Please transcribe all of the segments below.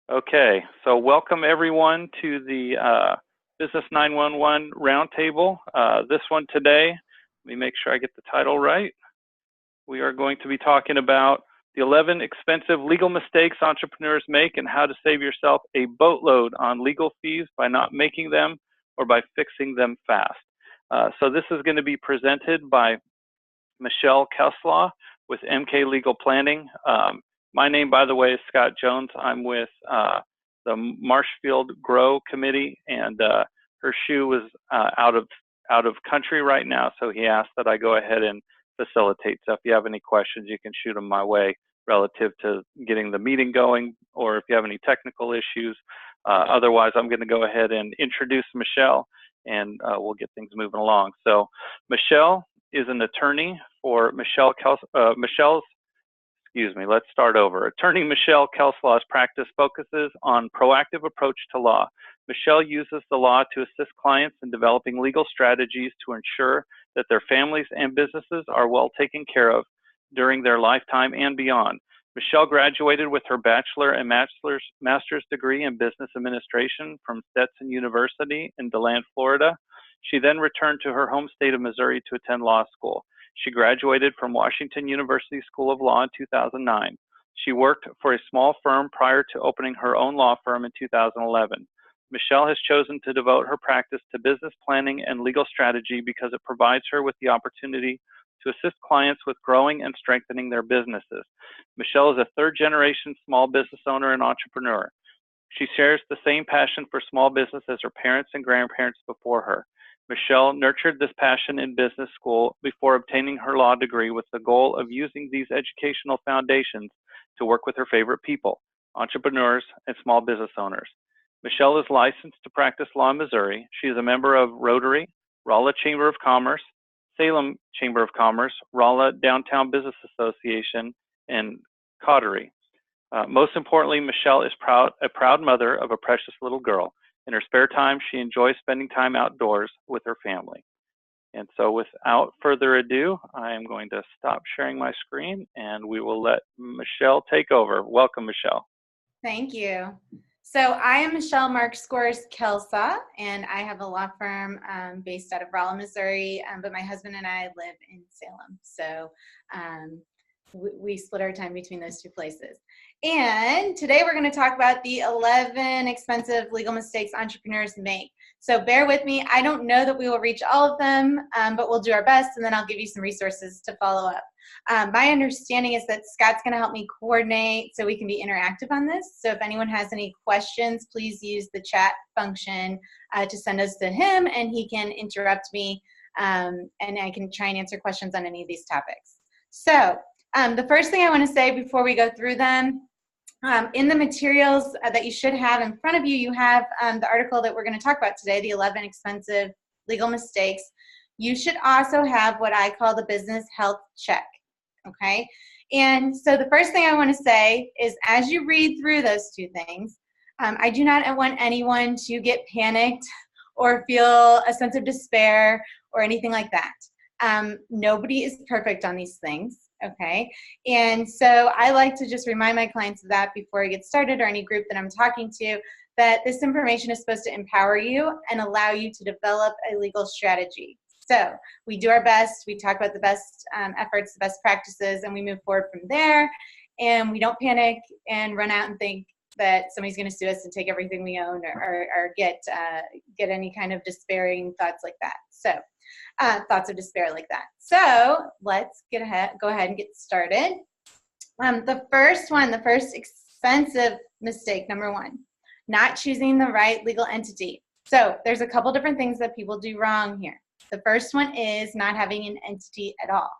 Okay, so welcome everyone to the Business 911 Roundtable. This one today, let me make sure I get the title right. We are going to be talking about the 11 expensive legal mistakes entrepreneurs make and how to save yourself a boatload on legal fees by not making them or by fixing them fast. So this is going to be presented by Michele Kelsaw with MK Legal Planning. My name, by the way, is Scott Jones. I'm with the Marshfield Grow Committee, and her shoe was out of country right now, so he asked that I go ahead and facilitate. So if you have any questions, you can shoot them my way relative to getting the meeting going, or if you have any technical issues. Otherwise, I'm going to go ahead and introduce Michele, and we'll get things moving along. So Michele is an attorney for let's start over. Attorney Michele Kelsaw's practice focuses on proactive approach to law. Michele uses the law to assist clients in developing legal strategies to ensure that their families and businesses are well taken care of during their lifetime and beyond. Michele graduated with her bachelor and master's degree in business administration from Stetson University in DeLand, Florida. She then returned to her home state of Missouri to attend law school. She graduated from Washington University School of Law in 2009. She worked for a small firm prior to opening her own law firm in 2011. Michele has chosen to devote her practice to business planning and legal strategy because it provides her with the opportunity to assist clients with growing and strengthening their businesses. Michele is a third-generation small business owner and entrepreneur. She shares the same passion for small business as her parents and grandparents before her. Michele nurtured this passion in business school before obtaining her law degree with the goal of using these educational foundations to work with her favorite people, entrepreneurs and small business owners. Michele is licensed to practice law in Missouri. She is a member of Rotary, Rolla Chamber of Commerce, Salem Chamber of Commerce, Rolla Downtown Business Association, and Coterie. Most importantly, Michele is a proud mother of a precious little girl. In her spare time, she enjoys spending time outdoors with her family. And so without further ado, I am going to stop sharing my screen and we will let Michele take over. Welcome, Michele. Thank you. So I am Michele Marxkors Kelsaw, and I have a law firm based out of Rolla, Missouri, but my husband and I live in Salem. So we split our time between those two places. And today we're going to talk about the 11 expensive legal mistakes entrepreneurs make. So bear with me. I don't know that we will reach all of them, but we'll do our best, and then I'll give you some resources to follow up. My understanding is that Scott's going to help me coordinate so we can be interactive on this. So if anyone has any questions, please use the chat function to send us to him, and he can interrupt me, and I can try and answer questions on any of these topics. So the first thing I want to say before we go through them, in the materials that you should have in front of you, you have the article that we're going to talk about today, the 11 expensive legal mistakes. You should also have what I call the business health check, okay? And so the first thing I want to say is as you read through those two things, I do not want anyone to get panicked or feel a sense of despair or anything like that. Nobody is perfect on these things. Okay, and so I like to just remind my clients of that before I get started, or any group that I'm talking to, that this information is supposed to empower you and allow you to develop a legal strategy. So we do our best, we talk about the best efforts, the best practices, and we move forward from there, and we don't panic and run out and think that somebody's going to sue us and take everything we own, or get any kind of despairing thoughts like that. So thoughts of despair like that. So let's go ahead and get started. The first expensive mistake, number one, not choosing the right legal entity. So there's a couple different things that people do wrong here. The first one is not having an entity at all.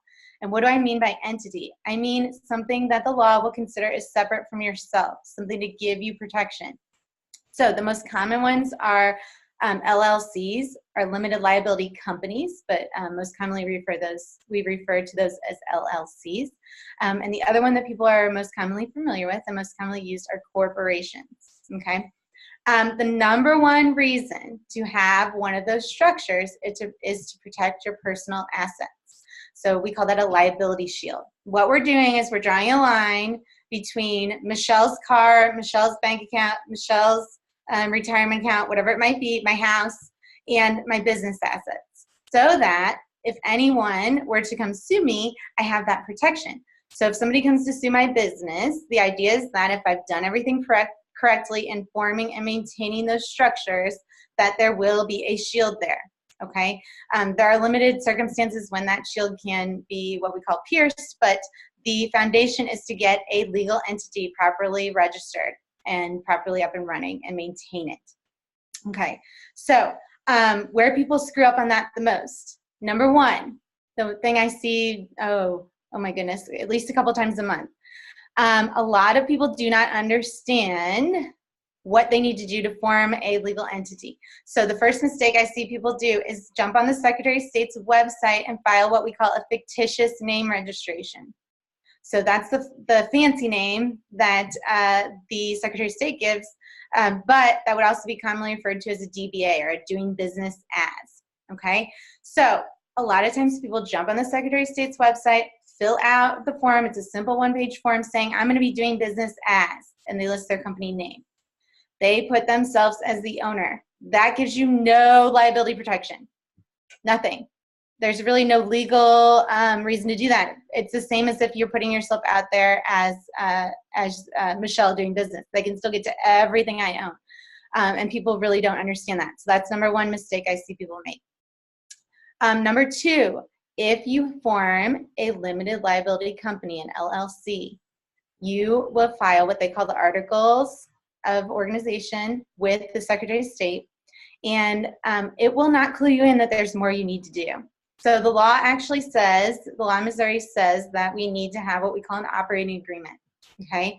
And what do I mean by entity? I mean something that the law will consider as separate from yourself, something to give you protection. So the most common ones are LLCs, or limited liability companies, but most commonly we refer to those as LLCs. And the other one that people are most commonly familiar with and most commonly used are corporations, okay? The number one reason to have one of those structures is to protect your personal assets. So we call that a liability shield. What we're doing is we're drawing a line between Michelle's car, Michelle's bank account, Michelle's retirement account, whatever it might be, my house, and my business assets, so that if anyone were to come sue me, I have that protection. So if somebody comes to sue my business, the idea is that if I've done everything correctly in forming and maintaining those structures, that there will be a shield there, okay? There are limited circumstances when that shield can be what we call pierced, but the foundation is to get a legal entity properly registered and properly up and running and maintain it. Okay, so where people screw up on that the most, number one, the thing I see, oh my goodness, at least a couple times a month. A lot of people do not understand what they need to do to form a legal entity. So the first mistake I see people do is jump on the Secretary of State's website and file what we call a fictitious name registration. So that's the fancy name that the Secretary of State gives, but that would also be commonly referred to as a DBA, or a doing business as, okay? So a lot of times people jump on the Secretary of State's website, fill out the form. It's a simple one-page form saying, I'm gonna be doing business as, and they list their company name. They put themselves as the owner. That gives you no liability protection, nothing. There's really no legal reason to do that. It's the same as if you're putting yourself out there as Michele doing business. They can still get to everything I own. And people really don't understand that. So that's number one mistake I see people make. Number two, if you form a limited liability company, an LLC, you will file what they call the Articles of Organization with the Secretary of State, and it will not clue you in that there's more you need to do. So the law actually says, the law in Missouri says that we need to have what we call an operating agreement, okay?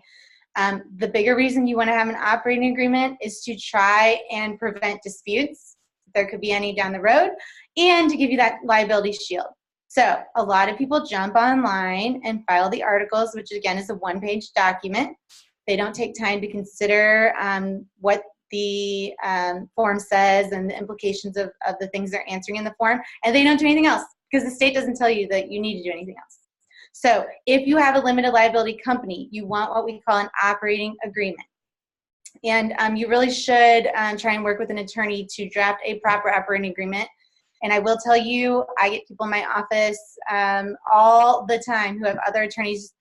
The bigger reason you want to have an operating agreement is to try and prevent disputes, if there could be any down the road, and to give you that liability shield. So a lot of people jump online and file the articles, which again is a one-page document. They don't take time to consider what the form says and the implications of the things they're answering in the form, and they don't do anything else because the state doesn't tell you that you need to do anything else. So if you have a limited liability company, you want what we call an operating agreement. And you really should try and work with an attorney to draft a proper operating agreement. And I will tell you, I get people in my office all the time who have other attorneys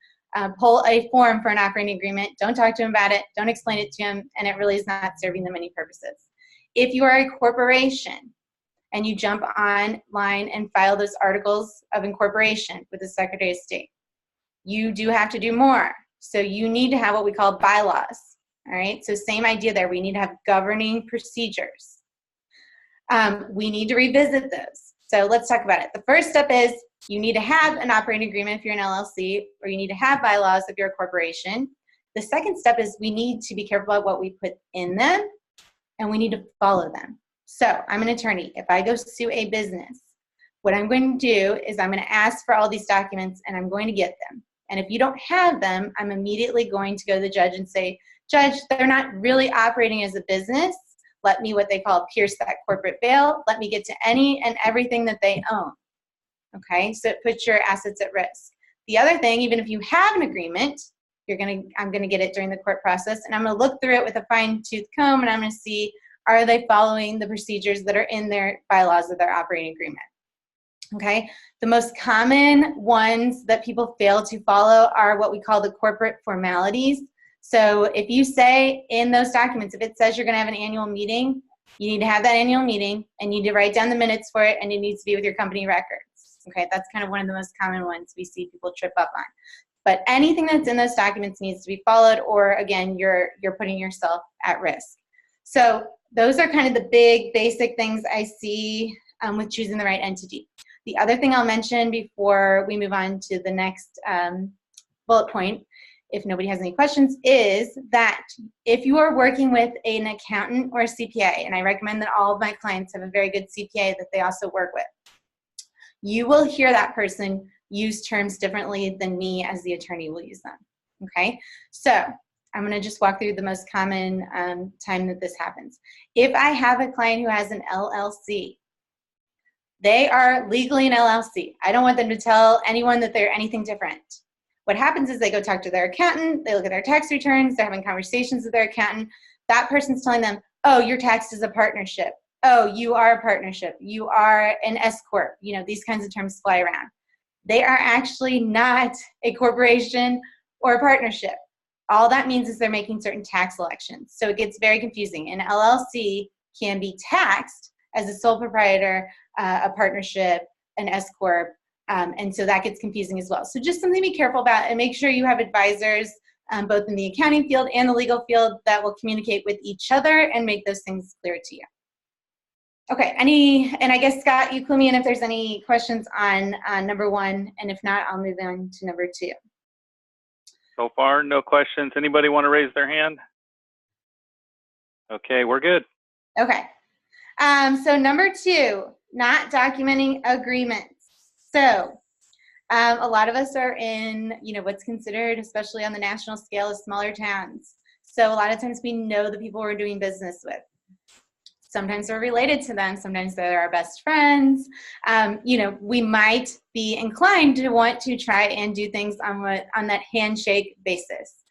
pull a form for an operating agreement. Don't talk to them about it. Don't explain it to them. And it really is not serving them any purposes. If you are a corporation and you jump online and file those articles of incorporation with the Secretary of State, you do have to do more. So you need to have what we call bylaws. All right. So same idea there. We need to have governing procedures. We need to revisit those. So let's talk about it. The first step is you need to have an operating agreement if you're an LLC, or you need to have bylaws if you're a corporation. The second step is we need to be careful about what we put in them, and we need to follow them. So I'm an attorney. If I go sue a business, what I'm going to do is I'm going to ask for all these documents, and I'm going to get them. And if you don't have them, I'm immediately going to go to the judge and say, Judge, they're not really operating as a business. Let me, what they call, pierce that corporate veil. Let me get to any and everything that they own. Okay, so it puts your assets at risk. The other thing, even if you have an agreement, I'm gonna get it during the court process, and I'm gonna look through it with a fine-tooth comb, and I'm gonna see, are they following the procedures that are in their bylaws of their operating agreement? Okay, the most common ones that people fail to follow are what we call the corporate formalities. So if you say in those documents, if it says you're gonna have an annual meeting, you need to have that annual meeting, and you need to write down the minutes for it, and it needs to be with your company records. Okay, that's kind of one of the most common ones we see people trip up on. But anything that's in those documents needs to be followed, or again, you're putting yourself at risk. So those are kind of the big basic things I see with choosing the right entity. The other thing I'll mention before we move on to the next bullet point, if nobody has any questions, is that if you are working with an accountant or a CPA, and I recommend that all of my clients have a very good CPA that they also work with, you will hear that person use terms differently than me as the attorney will use them, okay? So I'm gonna just walk through the most common time that this happens. If I have a client who has an LLC, they are legally an LLC. I don't want them to tell anyone that they're anything different. What happens is they go talk to their accountant, they look at their tax returns, they're having conversations with their accountant. That person's telling them, oh, you're taxed as a partnership. Oh, you are a partnership. You are an S corp. You know, these kinds of terms fly around. They are actually not a corporation or a partnership. All that means is they're making certain tax elections. So it gets very confusing. An LLC can be taxed as a sole proprietor, a partnership, an S corp, and so that gets confusing as well. So just something to be careful about, and make sure you have advisors both in the accounting field and the legal field that will communicate with each other and make those things clear to you. Okay, and I guess, Scott, you clue me in if there's any questions on number 1, and if not, I'll move on to number 2. So far, no questions. Anybody want to raise their hand? Okay, we're good. Okay, so number 2, not documenting agreements. So a lot of us are in, you know, what's considered, especially on the national scale, of smaller towns. So a lot of times we know the people we're doing business with. Sometimes we're related to them. Sometimes they're our best friends. You know, we might be inclined to want to try and do things on that handshake basis.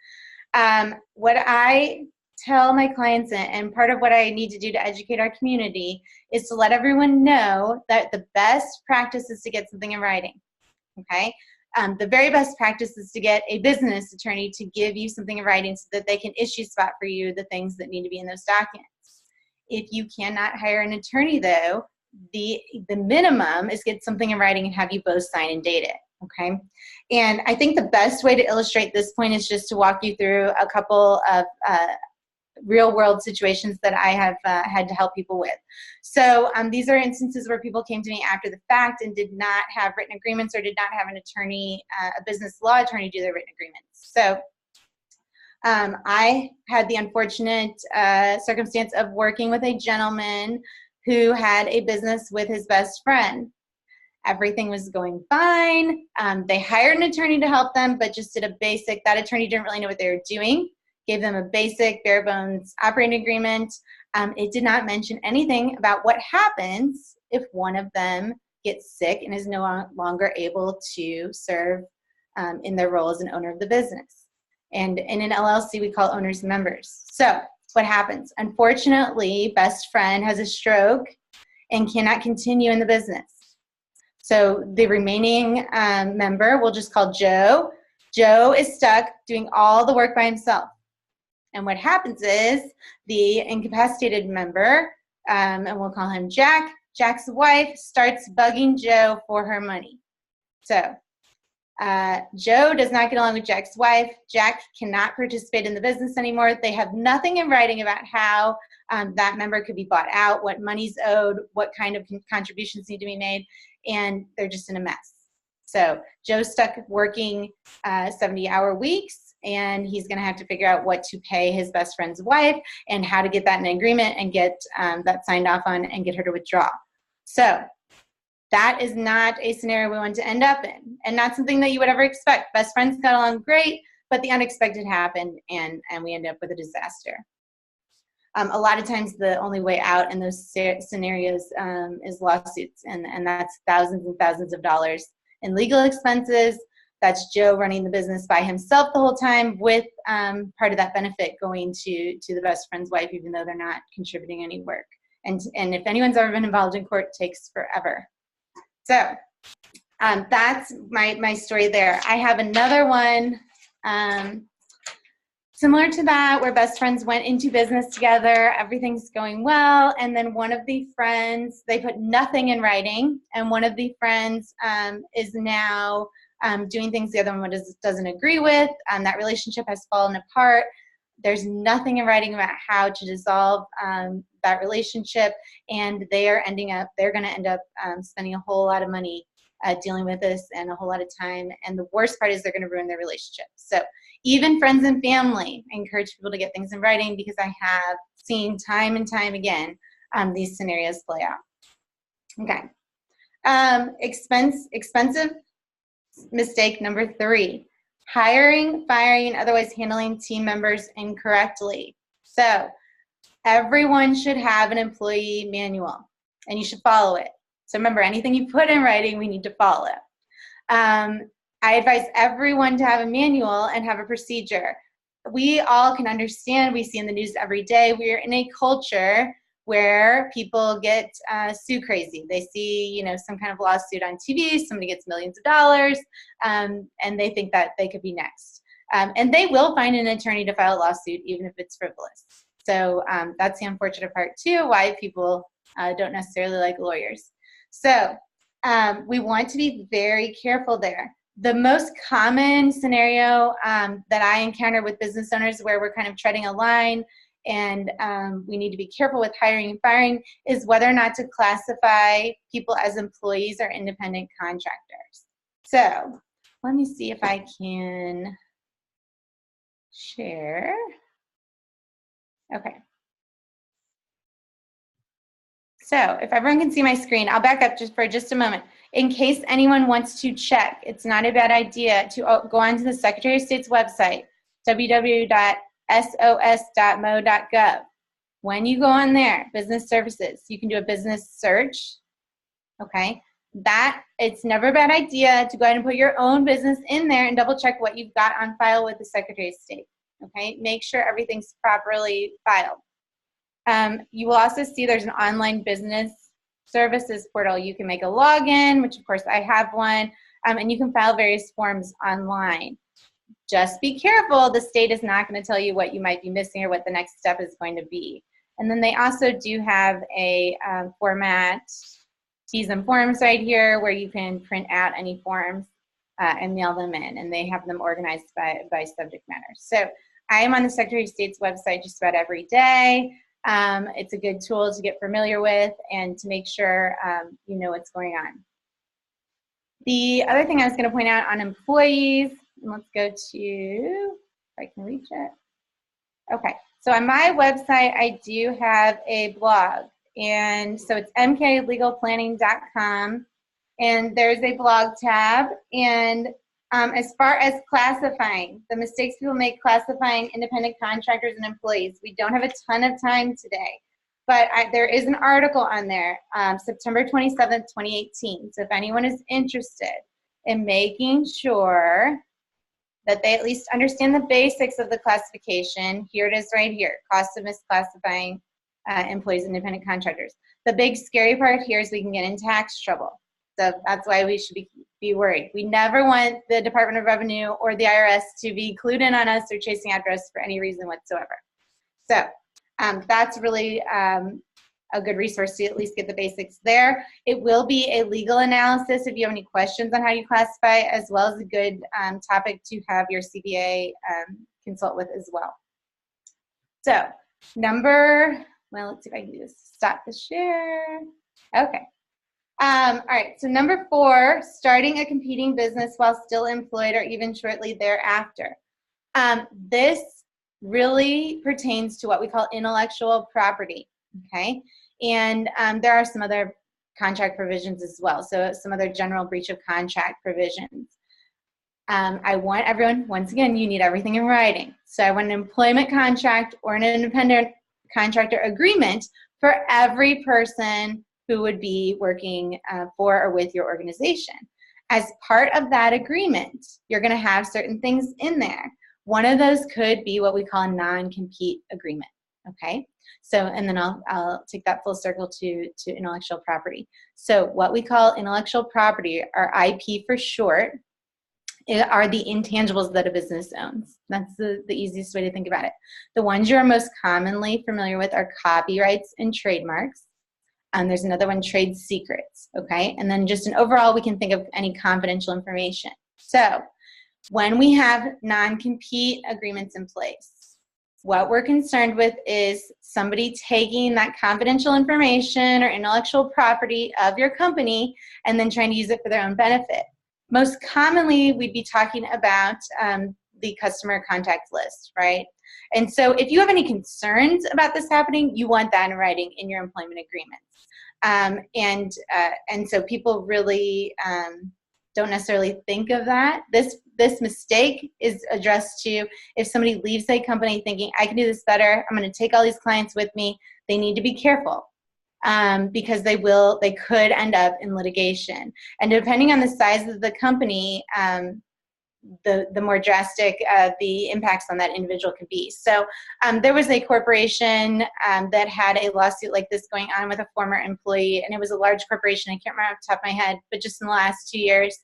What I tell my clients, and part of what I need to do to educate our community, is to let everyone know that the best practice is to get something in writing. Okay? The very best practice is to get a business attorney to give you something in writing so that they can issue spot for you the things that need to be in those documents. If you cannot hire an attorney, though, the minimum is get something in writing and have you both sign and date it, okay? And I think the best way to illustrate this point is just to walk you through a couple of real-world situations that I have had to help people with. So these are instances where people came to me after the fact and did not have written agreements or did not have an attorney, a business law attorney, do their written agreements. So I had the unfortunate circumstance of working with a gentleman who had a business with his best friend. Everything was going fine. They hired an attorney to help them, but just did a basic, that attorney didn't really know what they were doing, gave them a basic bare bones operating agreement. It did not mention anything about what happens if one of them gets sick and is no longer able to serve in their role as an owner of the business. And in an LLC, we call owners members. So what happens? Unfortunately, best friend has a stroke and cannot continue in the business. So the remaining member we'll just call Joe. Joe is stuck doing all the work by himself. And what happens is the incapacitated member, and we'll call him Jack, Jack's wife starts bugging Joe for her money. So Joe does not get along with Jack's wife. Jack cannot participate in the business anymore. They have nothing in writing about how that member could be bought out, what money's owed, what kind of contributions need to be made, and they're just in a mess. So Joe's stuck working 70-hour weeks, and he's going to have to figure out what to pay his best friend's wife and how to get that in agreement and get that signed off on and get her to withdraw. So that is not a scenario we want to end up in, and not something that you would ever expect. Best friends got along great, but the unexpected happened, and we end up with a disaster. A lot of times the only way out in those scenarios is lawsuits, and that's thousands and thousands of dollars in legal expenses. That's Joe running the business by himself the whole time, with part of that benefit going to the best friend's wife, even though they're not contributing any work. And if anyone's ever been involved in court, it takes forever. So that's my story there. I have another one similar to that, where best friends went into business together, everything's going well, and then one of the friends, they put nothing in writing, and one of the friends is now doing things the other one doesn't agree with. That relationship has fallen apart. There's nothing in writing about how to dissolve that relationship, and they're going to end up spending a whole lot of money dealing with this, and a whole lot of time. And the worst part is they're going to ruin their relationship. So even friends and family, I encourage people to get things in writing, because I have seen time and time again these scenarios play out. Okay. Expensive mistake number 3. Hiring, firing, and otherwise handling team members incorrectly. So everyone should have an employee manual, and you should follow it. So remember, anything you put in writing, we need to follow. I advise everyone to have a manual and have a procedure. We all can understand, we see in the news every day, we're in a culture where people get sue crazy. They see, you know, some kind of lawsuit on TV, somebody gets millions of dollars, and they think that they could be next. And they will find an attorney to file a lawsuit, even if it's frivolous. So that's the unfortunate part too, why people don't necessarily like lawyers. So we want to be very careful there. The most common scenario that I encounter with business owners where we're kind of treading a line and we need to be careful with hiring and firing is whether or not to classify people as employees or independent contractors. So let me see if I can share. Okay. So if everyone can see my screen, I'll back up just for just a moment. In case anyone wants to check, it's not a bad idea to go onto the Secretary of State's website, www.sos.mo.gov. When you go on there, business services, you can do a business search, okay? It's never a bad idea to go ahead and put your own business in there and double check what you've got on file with the Secretary of State, okay? Make sure everything's properly filed. You will also see there's an online business services portal. You can make a login, which of course I have one, and you can file various forms online. Just be careful, the state is not going to tell you what you might be missing or what the next step is going to be. And then they also do have a format, T's and forms right here, where you can print out any forms and mail them in, and they have them organized by subject matter. So I am on the Secretary of State's website just about every day. It's a good tool to get familiar with and to make sure you know what's going on. The other thing I was going to point out on employees, and let's go to, if I can reach it. Okay, so on my website, I do have a blog, and so it's mklegalplanning.com, and there's a blog tab, and as far as classifying, the mistakes people make classifying independent contractors and employees, we don't have a ton of time today, but there is an article on there, September 27th, 2018. So if anyone is interested in making sure that they at least understand the basics of the classification, here it is right here, cost of misclassifying employees and independent contractors. The big scary part here is we can get in tax trouble. So that's why we should be worried. We never want the Department of Revenue or the IRS to be clued in on us or chasing after us for any reason whatsoever. So that's really a good resource to at least get the basics there. It will be a legal analysis if you have any questions on how you classify, as well as a good topic to have your CPA consult with as well. So let's see if I can do this. Stop the share. Okay. All right, so number 4, starting a competing business while still employed or even shortly thereafter. This really pertains to what we call intellectual property, okay? And there are some other contract provisions as well, so some other general breach of contract provisions. I want everyone, once again, you need everything in writing. So I want an employment contract or an independent contractor agreement for every person who would be working for or with your organization. As part of that agreement, you're going to have certain things in there. One of those could be what we call a non-compete agreement, okay? So, and then I'll take that full circle to intellectual property. So what we call intellectual property, or IP for short, are the intangibles that a business owns. That's the easiest way to think about it. The ones you're most commonly familiar with are copyrights and trademarks. There's another one, trade secrets, okay? And then just in overall, we can think of any confidential information. So when we have non-compete agreements in place, what we're concerned with is somebody taking that confidential information or intellectual property of your company and then trying to use it for their own benefit. Most commonly, we'd be talking about the customer contact list, right? And so if you have any concerns about this happening, you want that in writing in your employment agreements. And so people really don't necessarily think of that. This mistake is addressed to if somebody leaves a company thinking, I can do this better, I'm going to take all these clients with me. They need to be careful because they could end up in litigation. And depending on the size of the company, the more drastic the impacts on that individual can be. So there was a corporation that had a lawsuit like this going on with a former employee, and it was a large corporation. I can't remember off the top of my head, but just in the last 2 years,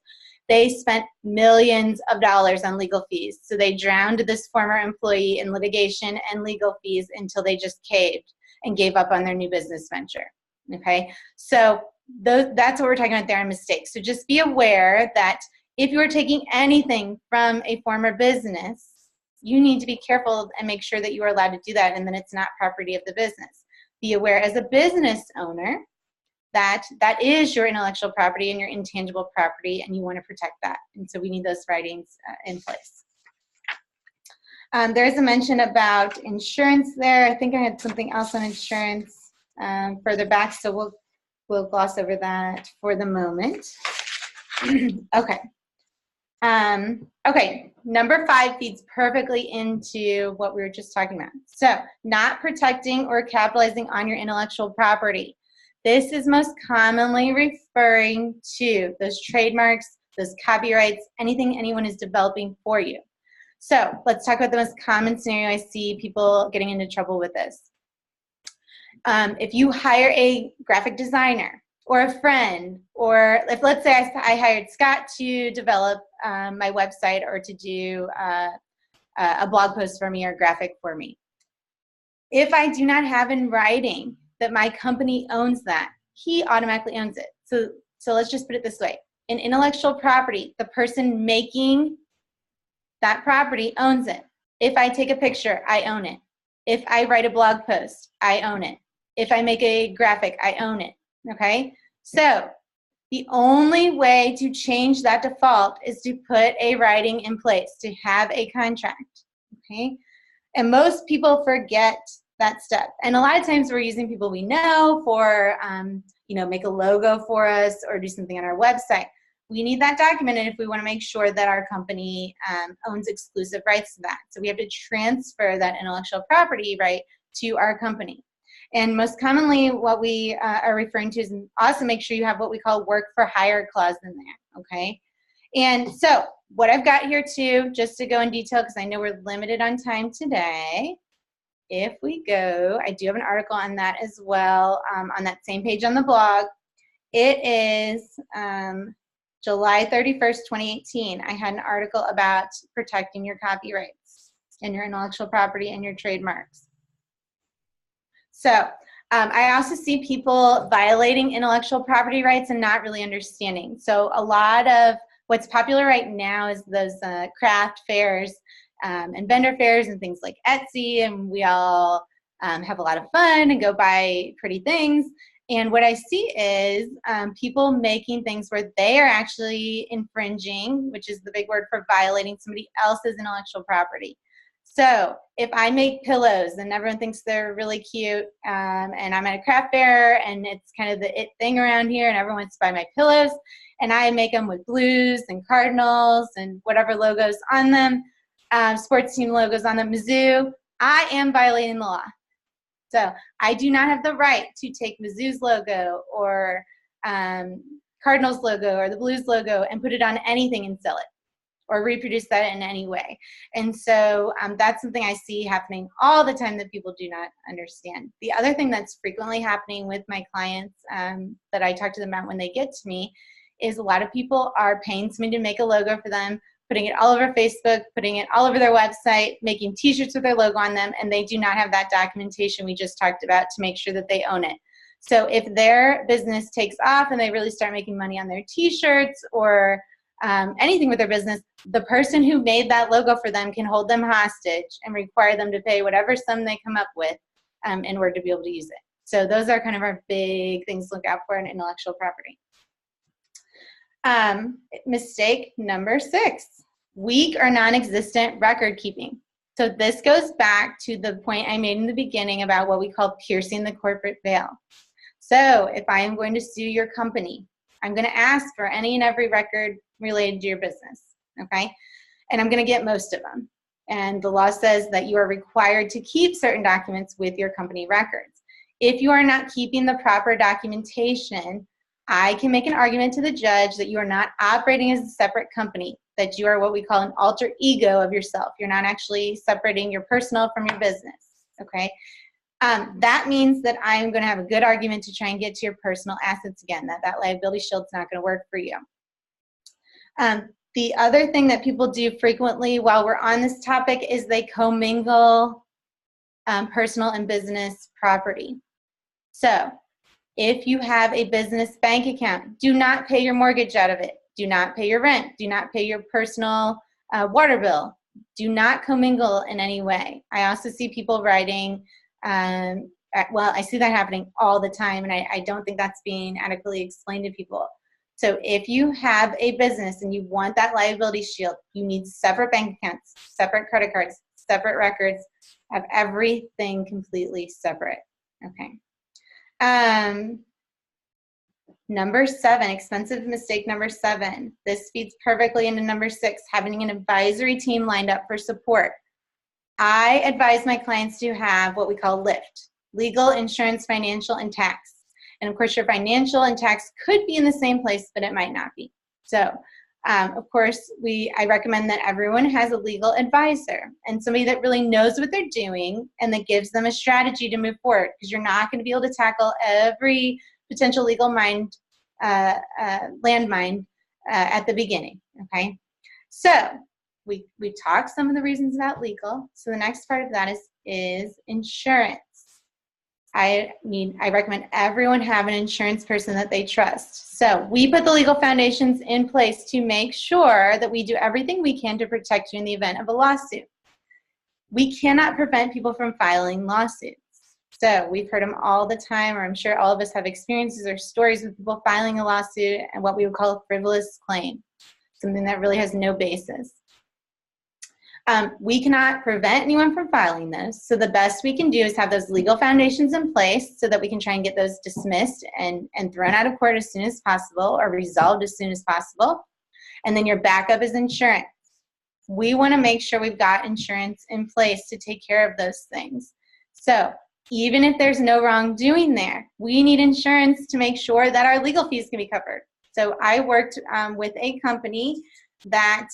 they spent millions of dollars on legal fees. So they drowned this former employee in litigation and legal fees until they just caved and gave up on their new business venture. Okay, so that's what we're talking about there on mistakes. So just be aware that if you are taking anything from a former business, you need to be careful and make sure that you are allowed to do that and then it's not property of the business. Be aware as a business owner that that is your intellectual property and your intangible property, and you want to protect that. And so we need those writings in place. There's a mention about insurance there. I think I had something else on insurance further back, so we'll gloss over that for the moment. Okay. Okay, number 5 feeds perfectly into what we were just talking about. So, not protecting or capitalizing on your intellectual property. This is most commonly referring to those trademarks, those copyrights, anything anyone is developing for you. So, let's talk about the most common scenario I see people getting into trouble with this. If you hire a graphic designer or a friend, or if let's say I hired Scott to develop my website or to do a blog post for me or a graphic for me. If I do not have in writing that my company owns that, he automatically owns it. So let's just put it this way. In intellectual property, the person making that property owns it. If I take a picture, I own it. If I write a blog post, I own it. If I make a graphic, I own it. Okay? So the only way to change that default is to put a writing in place, to have a contract. Okay? And most people forget that step. And a lot of times we're using people we know for, make a logo for us or do something on our website. We need that documented if we want to make sure that our company owns exclusive rights to that. So we have to transfer that intellectual property right to our company. And most commonly what we are referring to is also make sure you have what we call work for hire clause in there, okay? And so what I've got here too, just to go in detail because I know we're limited on time today, if we go, I do have an article on that as well on that same page on the blog. It is July 31st, 2018. I had an article about protecting your copyrights and your intellectual property and your trademarks. So I also see people violating intellectual property rights and not really understanding. So a lot of what's popular right now is those craft fairs and vendor fairs and things like Etsy, and we all have a lot of fun and go buy pretty things. And what I see is people making things where they are actually infringing, which is the big word for violating somebody else's intellectual property. So if I make pillows and everyone thinks they're really cute and I'm at a craft fair and it's kind of the it thing around here and everyone wants to buy my pillows and I make them with blues and cardinals and whatever logos on them, sports team logos on them, Mizzou, I am violating the law. So I do not have the right to take Mizzou's logo or Cardinals logo or the Blues logo and put it on anything and sell it or reproduce that in any way. And so that's something I see happening all the time that people do not understand. The other thing that's frequently happening with my clients that I talk to them about when they get to me is a lot of people are paying somebody to make a logo for them, putting it all over Facebook, putting it all over their website, making t-shirts with their logo on them, and they do not have that documentation we just talked about to make sure that they own it. So if their business takes off and they really start making money on their t-shirts or anything with their business, the person who made that logo for them can hold them hostage and require them to pay whatever sum they come up with in order to be able to use it. So those are kind of our big things to look out for in intellectual property. Mistake number 6, weak or non-existent record keeping. So this goes back to the point I made in the beginning about what we call piercing the corporate veil. So if I am going to sue your company, I'm going to ask for any and every record related to your business, okay? And I'm going to get most of them. And the law says that you are required to keep certain documents with your company records. If you are not keeping the proper documentation, I can make an argument to the judge that you are not operating as a separate company, that you are what we call an alter ego of yourself. You're not actually separating your personal from your business, okay? That means that I'm going to have a good argument to try and get to your personal assets again, that liability shield's not going to work for you. The other thing that people do frequently while we're on this topic is they commingle personal and business property. So if you have a business bank account, do not pay your mortgage out of it. Do not pay your rent. Do not pay your personal water bill. Do not commingle in any way. I also see people writing, well, I see that happening all the time, and I don't think that's being adequately explained to people. So if you have a business and you want that liability shield, you need separate bank accounts, separate credit cards, separate records, have everything completely separate, okay? Number 7, expensive mistake number 7. This feeds perfectly into number 6, having an advisory team lined up for support. I advise my clients to have what we call LIFT, legal, insurance, financial, and tax. And of course, your financial and tax could be in the same place, but it might not be. So, of course, I recommend that everyone has a legal advisor and somebody that really knows what they're doing and that gives them a strategy to move forward, because you're not going to be able to tackle every potential legal landmine at the beginning, okay? So we've talked some of the reasons about legal. So the next part of that is insurance. I recommend everyone have an insurance person that they trust. So we put the legal foundations in place to make sure that we do everything we can to protect you in the event of a lawsuit. We cannot prevent people from filing lawsuits. So we've heard them all the time, or I'm sure all of us have experiences or stories with people filing a lawsuit and what we would call a frivolous claim, something that really has no basis. We cannot prevent anyone from filing those, so the best we can do is have those legal foundations in place so that we can try and get those dismissed and thrown out of court as soon as possible, or resolved as soon as possible. And then your backup is insurance. We want to make sure we've got insurance in place to take care of those things. So even if there's no wrongdoing there, we need insurance to make sure that our legal fees can be covered. So I worked with a company that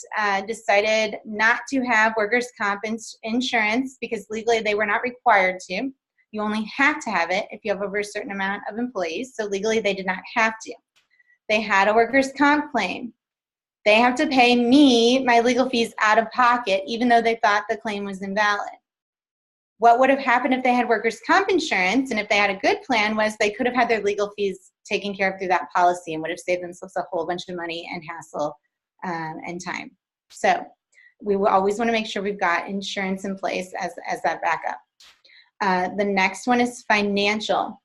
decided not to have workers' comp insurance because legally they were not required to. You only have to have it if you have over a certain amount of employees. So legally they did not have to. They had a workers' comp claim. They have to pay me my legal fees out of pocket, even though they thought the claim was invalid. What would have happened if they had workers' comp insurance, and if they had a good plan, was they could have had their legal fees taken care of through that policy and would have saved themselves a whole bunch of money and hassle and time. So we will always want to make sure we've got insurance in place as that backup. The next one is financial.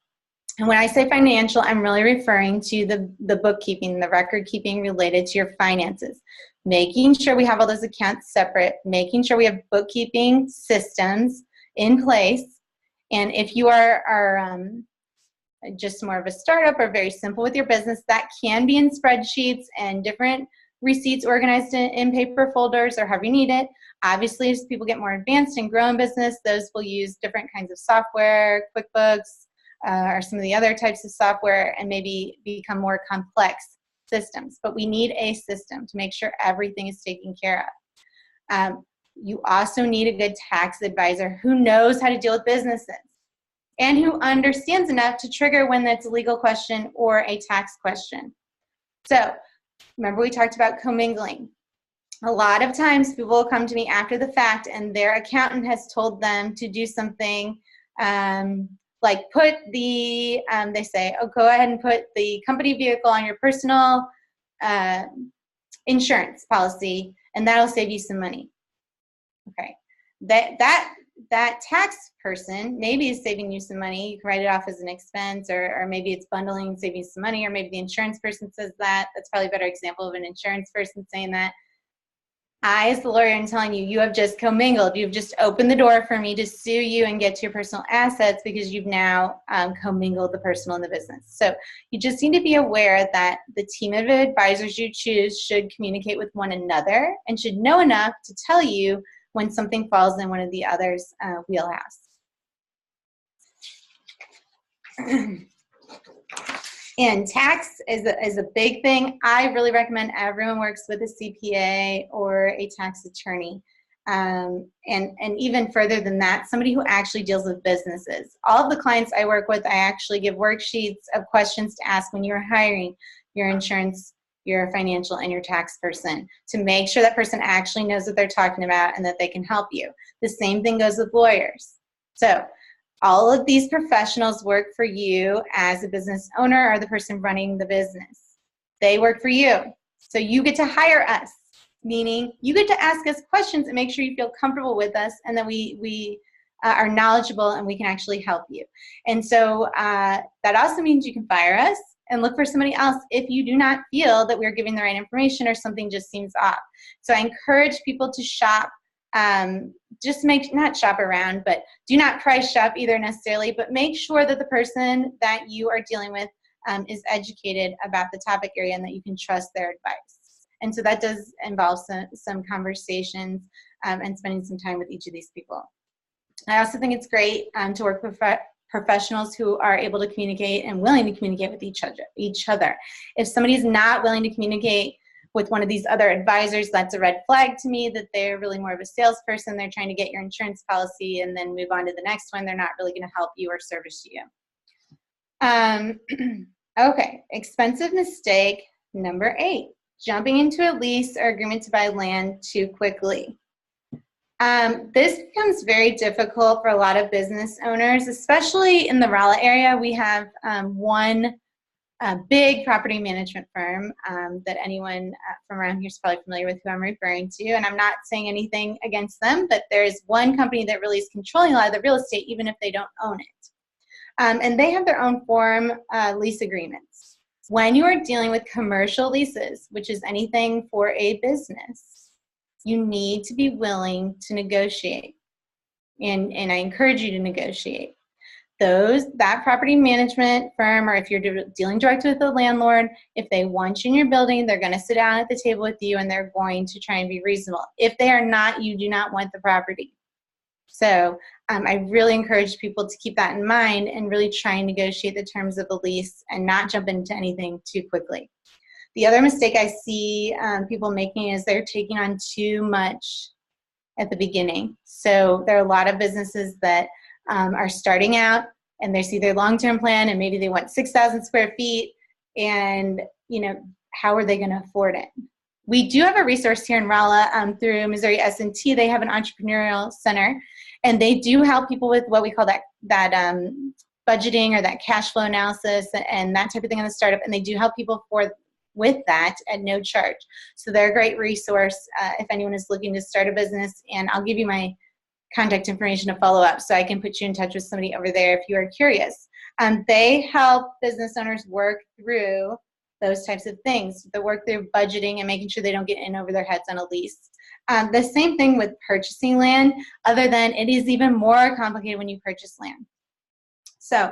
And when I say financial, I'm really referring to the bookkeeping, the record keeping related to your finances. Making sure we have all those accounts separate, making sure we have bookkeeping systems in place. And if you are just more of a startup or very simple with your business, that can be in spreadsheets and different receipts organized in paper folders or however you need it. Obviously, as people get more advanced and grow in business, those will use different kinds of software, QuickBooks, or some of the other types of software, and maybe become more complex systems. But we need a system to make sure everything is taken care of. You also need a good tax advisor who knows how to deal with businesses and who understands enough to trigger when that's a legal question or a tax question. So remember we talked about commingling. A lot of times people will come to me after the fact and their accountant has told them to do something like put the, they say, oh, go ahead and put the company vehicle on your personal insurance policy and that'll save you some money. Okay, that tax person maybe is saving you some money. You can write it off as an expense, or maybe it's bundling and saving you some money, or maybe the insurance person says that. That's probably a better example of an insurance person saying that. I, as the lawyer, am telling you, you have just commingled. You've just opened the door for me to sue you and get to your personal assets because you've now commingled the personal and the business. So you just need to be aware that the team of advisors you choose should communicate with one another and should know enough to tell you when something falls in one of the other's wheelhouse. And tax is a big thing. I really recommend everyone works with a CPA or a tax attorney. And even further than that, somebody who actually deals with businesses. All of the clients I work with, I actually give worksheets of questions to ask when you're hiring your insurance, your financial, and your tax person to make sure that person actually knows what they're talking about and that they can help you. The same thing goes with lawyers. So all of these professionals work for you as a business owner or the person running the business. They work for you. So you get to hire us, meaning you get to ask us questions and make sure you feel comfortable with us, and that we are knowledgeable and we can actually help you. And so that also means you can fire us and look for somebody else if you do not feel that we're giving the right information or something just seems off. So I encourage people to shop. Just not shop around, but do not price shop either necessarily, but make sure that the person that you are dealing with is educated about the topic area and that you can trust their advice. And so that does involve some conversations and spending some time with each of these people. I also think it's great to work with professionals who are able to communicate and willing to communicate with each other. If somebody's not willing to communicate with one of these other advisors, that's a red flag to me that they're really more of a salesperson. They're trying to get your insurance policy and then move on to the next one. They're not really going to help you or service you. Okay, expensive mistake number 8, jumping into a lease or agreement to buy land too quickly. This becomes very difficult for a lot of business owners, especially in the Raleigh area. We have one big property management firm that anyone from around here is probably familiar with who I'm referring to. And I'm not saying anything against them, but there's one company that really is controlling a lot of the real estate, even if they don't own it. And they have their own form lease agreements. When you are dealing with commercial leases, which is anything for a business, you need to be willing to negotiate. And I encourage you to negotiate. That property management firm, or if you're dealing directly with the landlord, if they want you in your building, they're going to sit down at the table with you and they're going to try and be reasonable. If they are not, you do not want the property. So I really encourage people to keep that in mind and really try and negotiate the terms of the lease and not jump into anything too quickly. The other mistake I see people making is they're taking on too much at the beginning. So there are a lot of businesses that are starting out and they see their long-term plan and maybe they want 6,000 square feet and, how are they going to afford it? We do have a resource here in Rolla through Missouri S&T. They have an entrepreneurial center and they do help people with what we call that budgeting or that cash flow analysis and that type of thing on the startup. And they do help people with that at no charge. So they're a great resource if anyone is looking to start a business. And I'll give you my contact information to follow up so I can put you in touch with somebody over there if you are curious. They help business owners work through those types of things. They work through budgeting and making sure they don't get in over their heads on a lease. The same thing with purchasing land, other than it is even more complicated when you purchase land. So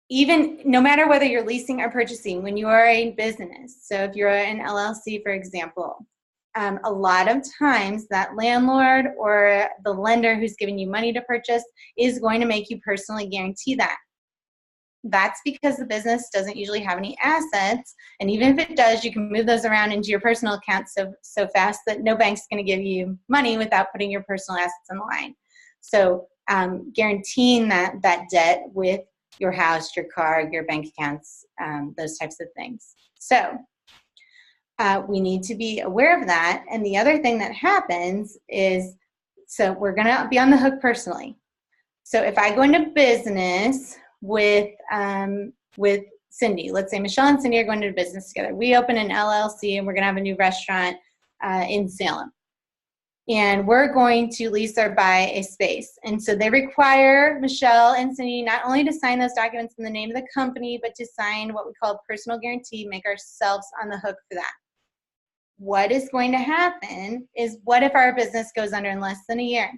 even no matter whether you're leasing or purchasing, when you are a business, so if you're an LLC, for example, a lot of times that landlord or the lender who's giving you money to purchase is going to make you personally guarantee that. That's because the business doesn't usually have any assets, and even if it does, you can move those around into your personal account so fast that no bank's going to give you money without putting your personal assets on the line. So guaranteeing that debt with your house, your car, your bank accounts, those types of things. So we need to be aware of that. And the other thing that happens is, so we're going to be on the hook personally. So if I go into business with Cindy, let's say Michelle and Cindy are going into business together. We open an LLC and we're going to have a new restaurant in Salem. And we're going to lease or buy a space. And so they require Michelle and Cindy not only to sign those documents in the name of the company, but to sign what we call a personal guarantee, make ourselves on the hook for that. What is going to happen is, what if our business goes under in less than a year?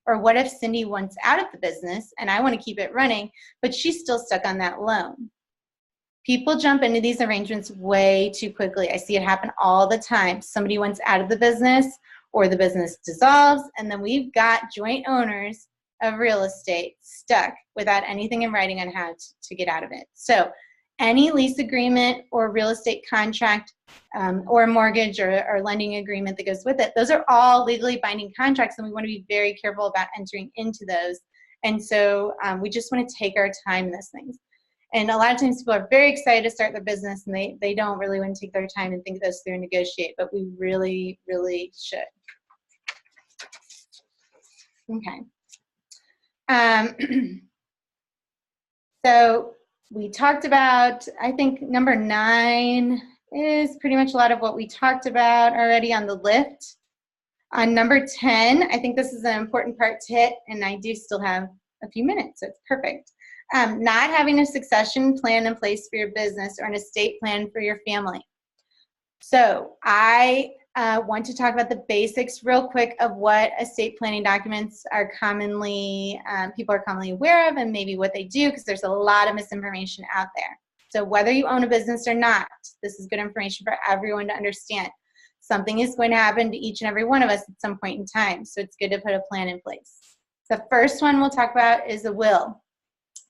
Or what if Cindy wants out of the business and I want to keep it running, but she's still stuck on that loan? People jump into these arrangements way too quickly. I see it happen all the time. Somebody wants out of the business or the business dissolves, and then we've got joint owners of real estate stuck without anything in writing on how to get out of it. So any lease agreement or real estate contract or mortgage or lending agreement that goes with it, those are all legally binding contracts, and we want to be very careful about entering into those. And so we just want to take our time in those things. And a lot of times people are very excited to start their business, and they don't really want to take their time and think those through and negotiate, but we really, really should. Okay. So we talked about, I think number 9 is pretty much a lot of what we talked about already on the lift. On number 10, I think this is an important part to hit, and I do still have a few minutes, so it's perfect. Not having a succession plan in place for your business or an estate plan for your family. So I want to talk about the basics real quick of what estate planning documents are commonly, people are commonly aware of, and maybe what they do, because there's a lot of misinformation out there. So whether you own a business or not, this is good information for everyone to understand. Something is going to happen to each and every one of us at some point in time, so it's good to put a plan in place. The first one we'll talk about is a will.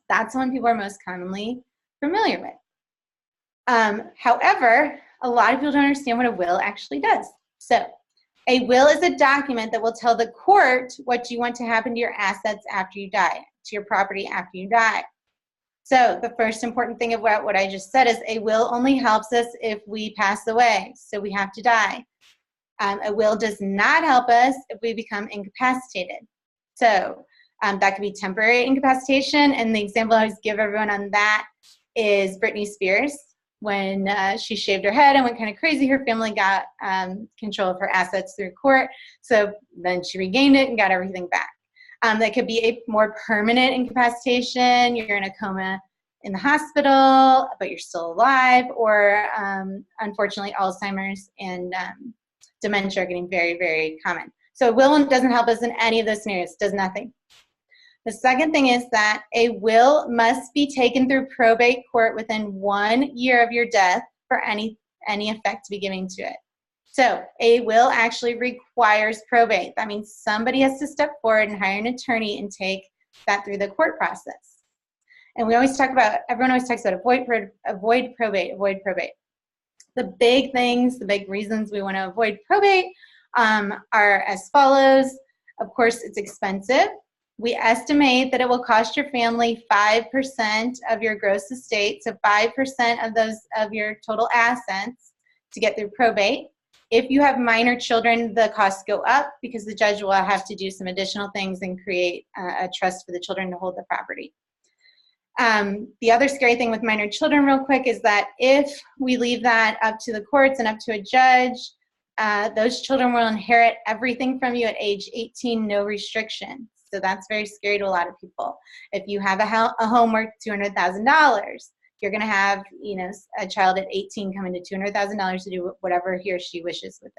That's the one people are most commonly familiar with. However, a lot of people don't understand what a will actually does. So a will is a document that will tell the court what you want to happen to your assets after you die, to your property after you die. So the first important thing about what I just said is a will only helps us if we pass away, so we have to die. A will does not help us if we become incapacitated. So that could be temporary incapacitation, and the example I always give everyone on that is Britney Spears. When she shaved her head and went kind of crazy, her family got control of her assets through court, so then she regained it and got everything back. That could be a more permanent incapacitation. You're in a coma in the hospital, but you're still alive, or unfortunately, Alzheimer's and dementia are getting very, very common. So a will doesn't help us in any of those scenarios, does nothing. The second thing is that a will must be taken through probate court within 1 year of your death for any effect to be given to it. So a will actually requires probate. That means somebody has to step forward and hire an attorney and take that through the court process. And we always talk about, everyone always talks about avoid probate. The big things, the big reasons we want to avoid probate are as follows. Of course, it's expensive. We estimate that it will cost your family 5% of your gross estate, so 5% of your total assets to get through probate. If you have minor children, the costs go up because the judge will have to do some additional things and create a trust for the children to hold the property. The other scary thing with minor children real quick is that if we leave that up to the courts and up to a judge, those children will inherit everything from you at age 18, no restriction. So that's very scary to a lot of people. If you have a home worth $200,000, you're going to have, a child at 18 come into $200,000 to do whatever he or she wishes with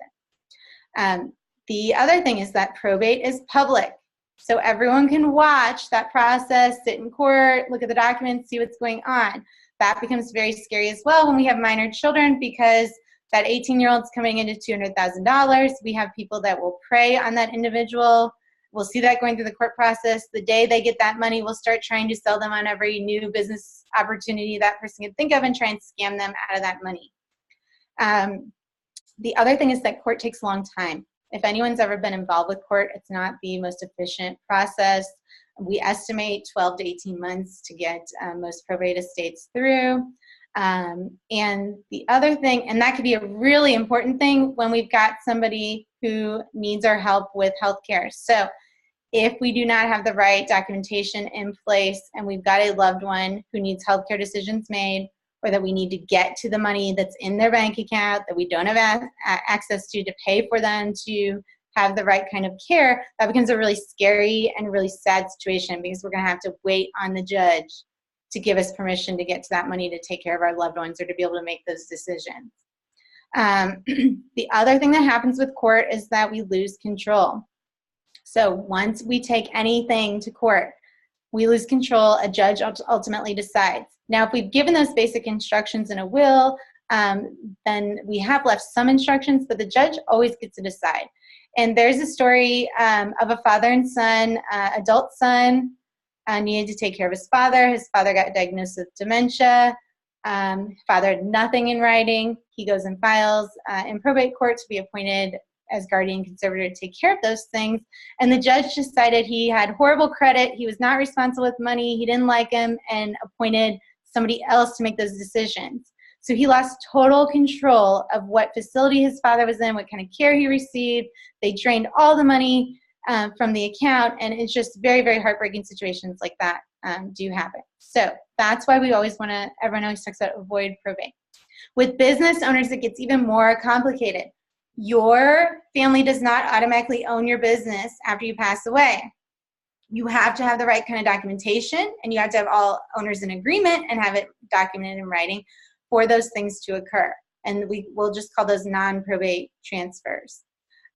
it. The other thing is that probate is public. So everyone can watch that process, sit in court, look at the documents, see what's going on. That becomes very scary as well when we have minor children, because that 18-year-old's coming into $200,000. We have people that will prey on that individual. We'll see that going through the court process. The day they get that money, we'll start trying to sell them on every new business opportunity that person can think of and try and scam them out of that money. The other thing is that court takes a long time. If anyone's ever been involved with court, it's not the most efficient process. We estimate 12 to 18 months to get most probate estates through. And the other thing, and that could be a really important thing when we've got somebody who needs our help with healthcare. So if we do not have the right documentation in place and we've got a loved one who needs healthcare decisions made, or that we need to get to the money that's in their bank account that we don't have access to pay for them to have the right kind of care, that becomes a really scary and really sad situation, because we're going to have to wait on the judge to give us permission to get to that money to take care of our loved ones or to be able to make those decisions. The other thing that happens with court is that we lose control. So once we take anything to court, we lose control. A judge ultimately decides. Now, if we've given those basic instructions in a will, then we have left some instructions, but the judge always gets to decide. And there's a story of a father and son, adult son, needed to take care of his father. His father got diagnosed with dementia. Father had nothing in writing. He goes and files in probate court to be appointed as guardian conservator to take care of those things. And the judge decided he had horrible credit. He was not responsible with money. He didn't like him and appointed somebody else to make those decisions. So he lost total control of what facility his father was in, what kind of care he received. They drained all the money from the account, and it's just very, very heartbreaking situations like that do happen. So that's why we always want to, everyone always talks about avoid probate. With business owners, it gets even more complicated. Your family does not automatically own your business after you pass away. You have to have the right kind of documentation, and you have to have all owners in agreement and have it documented in writing for those things to occur. And we'll just call those non-probate transfers.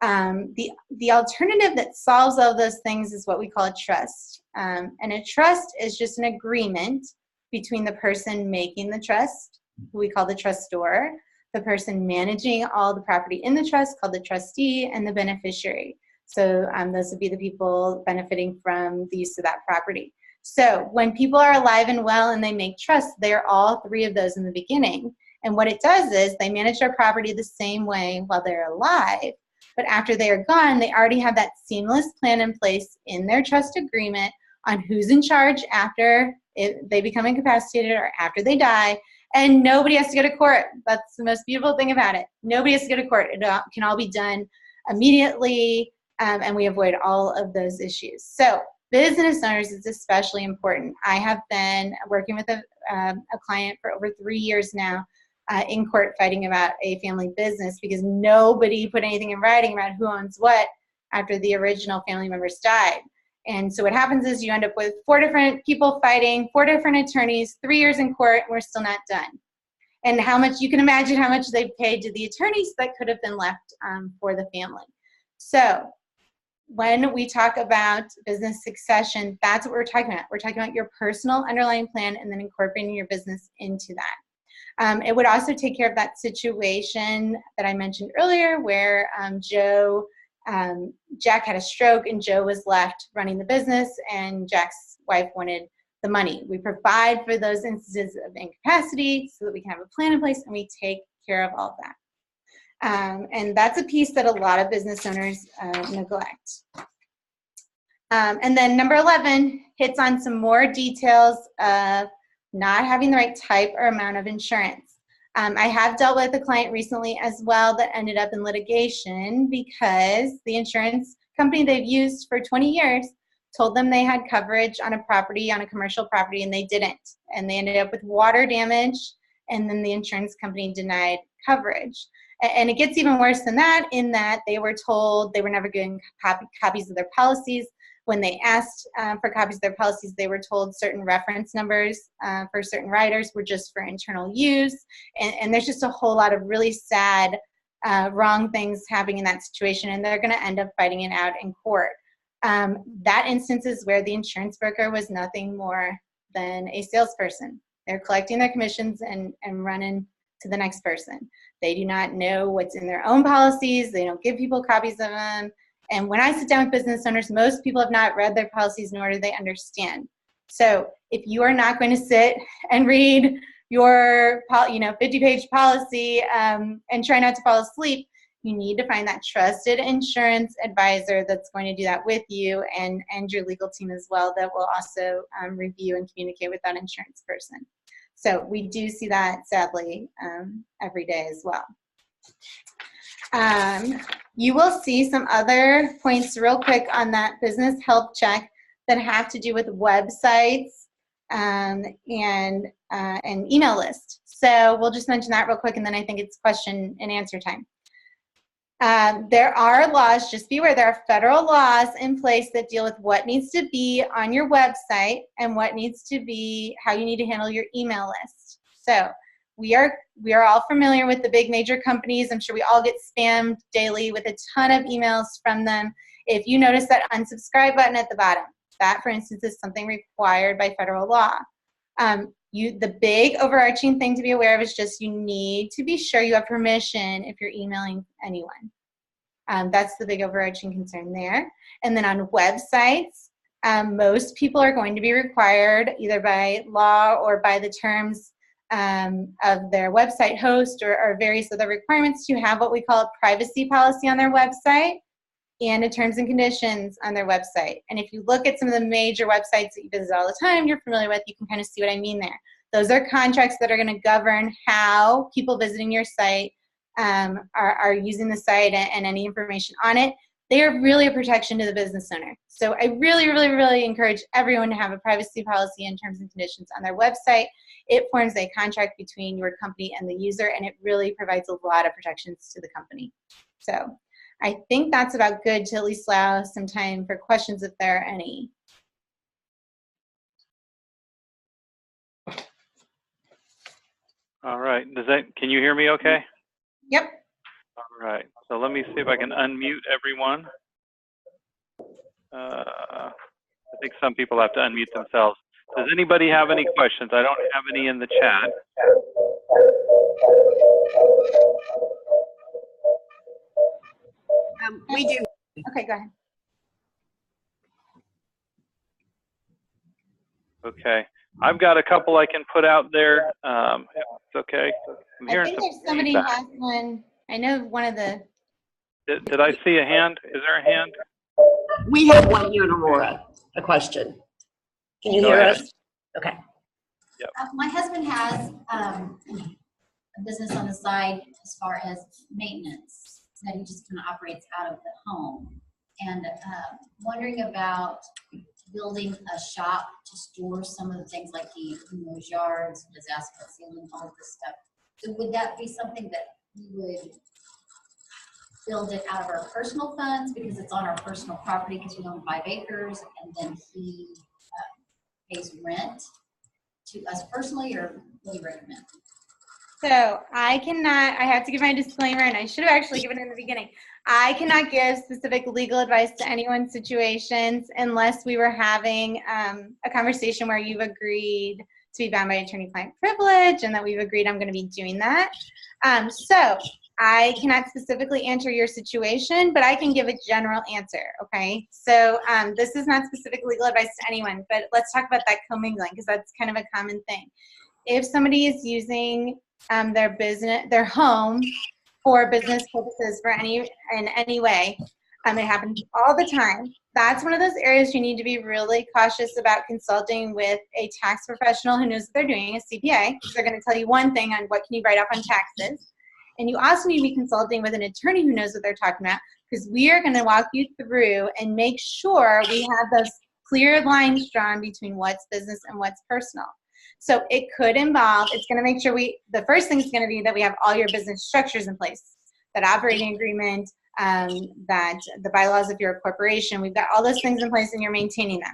The alternative that solves all those things is what we call a trust. And a trust is just an agreement between the person making the trust, who we call the trustor, the person managing all the property in the trust, called the trustee, and the beneficiary. So those would be the people benefiting from the use of that property. So when people are alive and well and they make trusts, they're all three of those in the beginning. And what it does is they manage their property the same way while they're alive. But after they are gone, they already have that seamless plan in place in their trust agreement on who's in charge after they become incapacitated or after they die. And nobody has to go to court. That's the most beautiful thing about it. Nobody has to go to court. It can all be done immediately, and we avoid all of those issues. So business owners is especially important. I have been working with a client for over 3 years now in court fighting about a family business because nobody put anything in writing about who owns what after the original family members died. And so what happens is you end up with 4 different people fighting, 4 different attorneys, 3 years in court, and we're still not done. And how much, you can imagine how much they've paid to the attorneys that could have been left for the family. So when we talk about business succession, that's what we're talking about. We're talking about your personal underlying plan and then incorporating your business into that. It would also take care of that situation that I mentioned earlier where Jack had a stroke and Joe was left running the business and Jack's wife wanted the money. We provide for those instances of incapacity so that we can have a plan in place and we take care of all of that. And that's a piece that a lot of business owners neglect. And then number 11 hits on some more details of not having the right type or amount of insurance. I have dealt with a client recently as well that ended up in litigation because the insurance company they've used for 20 years told them they had coverage on a property, on a commercial property, and they didn't. And they ended up with water damage, and then the insurance company denied coverage. And it gets even worse than that in that they were told they were never getting copies of their policies. When they asked for copies of their policies, they were told certain reference numbers for certain riders were just for internal use. And there's just a whole lot of really sad, wrong things happening in that situation, and they're going to end up fighting it out in court. That instance is where the insurance broker was nothing more than a salesperson. They're collecting their commissions and running to the next person. They do not know what's in their own policies. They don't give people copies of them. And when I sit down with business owners, most people have not read their policies nor do they understand. So if you are not going to sit and read your 50-page policy and try not to fall asleep, you need to find that trusted insurance advisor that's going to do that with you and your legal team as well that will also review and communicate with that insurance person. So we do see that, sadly, every day as well. You will see some other points real quick on that business health check that have to do with websites and email list. So we'll just mention that real quick, and then I think it's question and answer time. There are laws, just be aware, there are federal laws in place that deal with what needs to be on your website and what needs to be, how you need to handle your email list. So we are all familiar with the big major companies. I'm sure we all get spammed daily with a ton of emails from them. If you notice that unsubscribe button at the bottom, that, for instance, is something required by federal law. The big overarching thing to be aware of is just you need to be sure you have permission if you're emailing anyone. That's the big overarching concern there. And then on websites, most people are going to be required either by law or by the terms of their website host or various other requirements to have what we call a privacy policy on their website and a terms and conditions on their website. And if you look at some of the major websites that you visit all the time, you're familiar with, you can kind of see what I mean there. Those are contracts that are going to govern how people visiting your site are using the site and any information on it. They are really a protection to the business owner. So I really, really, really encourage everyone to have a privacy policy and terms and conditions on their website. It forms a contract between your company and the user, and it really provides a lot of protections to the company. So I think that's about good to at least allow some time for questions if there are any. All right. Can you hear me okay? Yep. All right. So let me see if I can unmute everyone. I think some people have to unmute themselves. Does anybody have any questions? I don't have any in the chat. We do. Okay, go ahead. Okay. I've got a couple I can put out there. If it's okay. I think there's somebody who has one. I know one of the. Did I see a hand? Is there a hand? We have one here in Aurora, a question. Can you hear us? Okay. Yep. My husband has a business on the side as far as maintenance that he just kind of operates out of the home. And wondering about building a shop to store some of the things like he mows yards, does asphalt ceiling, all of this stuff. So would that be something that we would build it out of our personal funds because it's on our personal property because we own 5 acres, and then he pays rent to us personally, or what do you recommend? So I have to give my disclaimer, and I should have actually given it in the beginning. I cannot give specific legal advice to anyone's situations unless we were having a conversation where you've agreed to be bound by attorney-client privilege and that we've agreed I'm going to be doing that. So I cannot specifically answer your situation, but I can give a general answer, okay? So this is not specific legal advice to anyone, but let's talk about that commingling because that's kind of a common thing. If somebody is using their home for business purposes in any way, it happens all the time. That's one of those areas you need to be really cautious about consulting with a tax professional who knows what they're doing, a CPA, because they're going to tell you one thing on what can you write off on taxes. And you also need to be consulting with an attorney who knows what they're talking about, because we are going to walk you through and make sure we have those clear lines drawn between what's business and what's personal. So it could involve, it's going to make sure the first thing is going to be that we have all your business structures in place, that operating agreement, that the bylaws if you're a corporation, we've got all those things in place and you're maintaining them.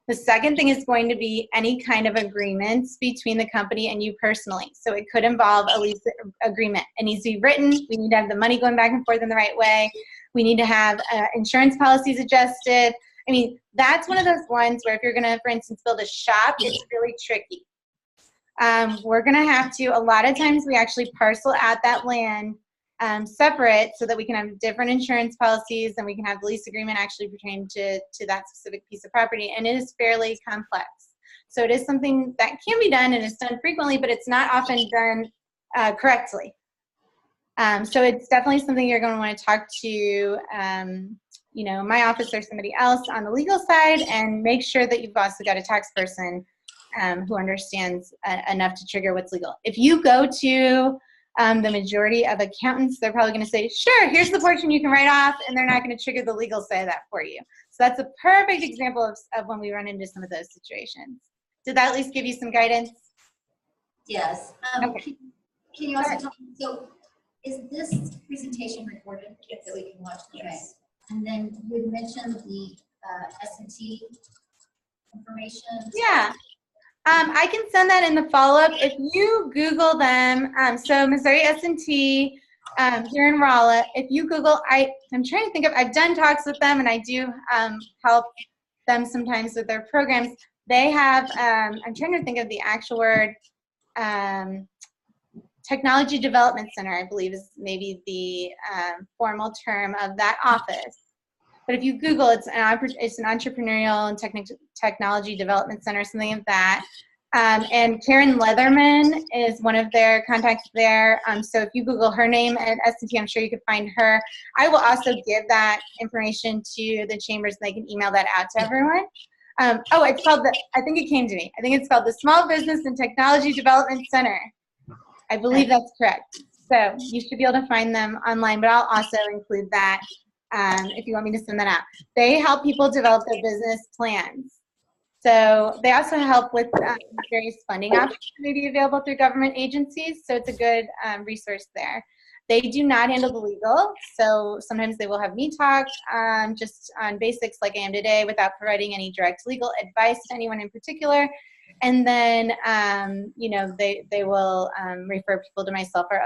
The second thing is going to be any kind of agreements between the company and you personally. So it could involve a lease agreement. It needs to be written. We need to have the money going back and forth in the right way. We need to have insurance policies adjusted. I mean, that's one of those ones where if you're going to, for instance, build a shop, it's really tricky. We're going to have to, a lot of times we actually parcel out that land separate so that we can have different insurance policies and we can have the lease agreement actually pertain to that specific piece of property. And it is fairly complex. So it is something that can be done and it's done frequently, but it's not often done correctly. So it's definitely something you're going to want to talk to my office or somebody else on the legal side, and make sure that you've also got a tax person who understands enough to trigger what's legal. If you go to the majority of accountants, they're probably going to say, sure, here's the portion you can write off, and they're not going to trigger the legal side of that for you. So that's a perfect example of when we run into some of those situations. Did that at least give you some guidance? Yes. Okay. Can you also talk, so is this presentation recorded that we can watch? Okay. Yes. And then you mentioned the S&T information. Yeah. I can send that in the follow-up. If you Google them, so Missouri S&T here in Rolla, if you Google, I'm trying to think of, I've done talks with them and I do help them sometimes with their programs. They have, I'm trying to think of the actual word, Technology Development Center, I believe is maybe the formal term of that office. But if you Google, it's an entrepreneurial and technology development center, something of that. And Karen Leatherman is one of their contacts there. So if you Google her name at S&T, I'm sure you could find her. I will also give that information to the chambers, and they can email that out to everyone. Oh, it's called I think it came to me. I think it's called the Small Business and Technology Development Center. I believe that's correct. So you should be able to find them online, but I'll also include that if you want me to send that out. They help people develop their business plans. So they also help with various funding options that may be available through government agencies. So it's a good resource there. They do not handle the legal. So sometimes they will have me talk just on basics like I am today without providing any direct legal advice to anyone in particular. And then, you know, they will refer people to myself or